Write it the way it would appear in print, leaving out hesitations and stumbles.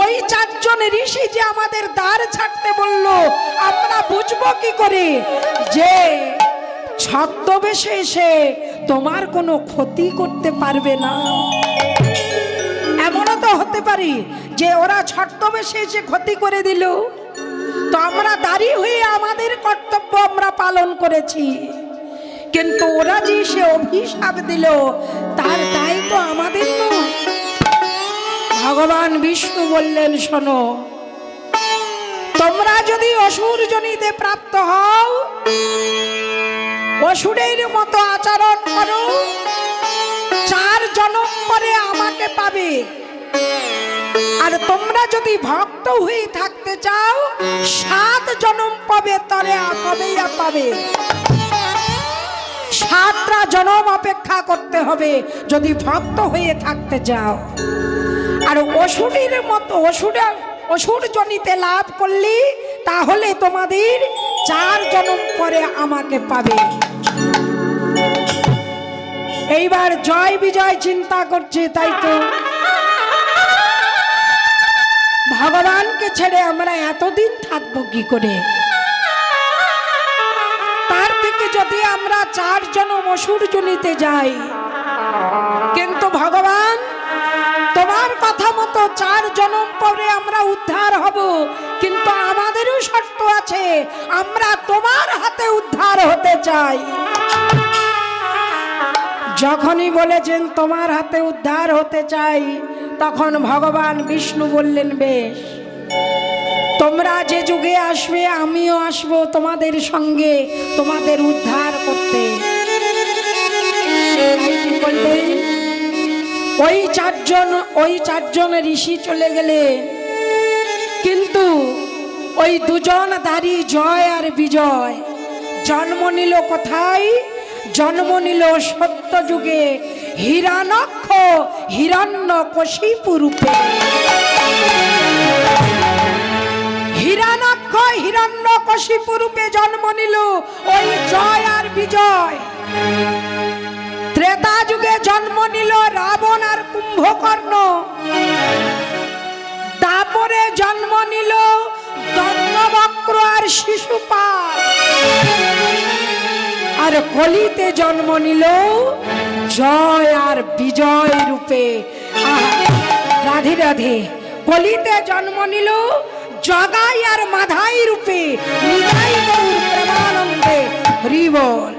ওই চারজন ঋষি যে আমাদের দ্বার ছাড়তে বলল, আমরা বুঝবো কি করে যে ছদ্মবেশে এসে তোমার কোনো ক্ষতি করতে পারবে না? এমনও তো হতে পারি যে ওরা ছদ্মবেশে এসে ক্ষতি করে দিল, তো আমরা দাঁড়িয়ে হয়ে আমাদের কর্তব্য আমরা পালন করেছি, কিন্তু ওরা যে সে অভিশাপ দিল তার দায় তো আমাদের নয়। ভগবান বিষ্ণু বললেন, শোনো, তোমরা যদি অসুর জনিতে প্রাপ্ত হও, অসুরের মতো আচরণ করো, 4 জনম পরে আমাকে পাবে। আর তোমরা যদি ভক্ত হয়ে থাকতে চাও, 7 জনম পাবে, তবে পাবে। 7টা জনম অপেক্ষা করতে হবে যদি ভক্ত হয়ে থাকতে চাও। আর অসুরের মতো অসুর জনিতে লাভ করলে তাহলে তোমাদের 4 জনম পরে আমাকে পাবে। এইবার জয় বিজয় চিন্তা করছে, তাই তো ভগবানকে ছেড়ে আমরা এতদিন থাকবো কি করে? তার থেকে যদি আমরা 4 জনম অসুর জনিতে যাই, কিন্তু ভগবান তোমার কথা মতো 4 জনম পরে আমরা উদ্ধার হব, কিন্তু আমাদেরও শর্ত আছে, আমরা তোমার হাতে উদ্ধার হতে চাই। যখনই বলেছেন তোমার হাতে উদ্ধার হতে চাই, তখন ভগবান বিষ্ণু বললেন, বেশ, তোমরা যে যুগে আসবে আমিও আসব তোমাদের সঙ্গে, তোমাদের উদ্ধার করতে। ওই চারজন ঋষি চলে গেলে, কিন্তু ওই 2 জন দাঁড়ি জয় আর বিজয় জন্ম নিল কোথায়? জন্ম নিল সত্য যুগে হিরণ্যাক্ষ হিরণ্যকশিপু রূপে। হিরণ্যাক্ষ হিরণ্যকশিপু রূপে জন্ম নিল ওই জয় আর বিজয়। ত্রেতা যুগে জন্ম নিল রাবণ আর কুম্ভকর্ণ। তারপরে জন্ম নিল দন্তবক্র আর শিশুপাল। আর কলিতে জন্ম নিল জয় আর বিজয় রূপে। রাধে রাধে। কলিতে জন্ম নিল জগাই আর মাধাই রূপে। নিতাই গৌর প্রেমানন্দে হরি বল।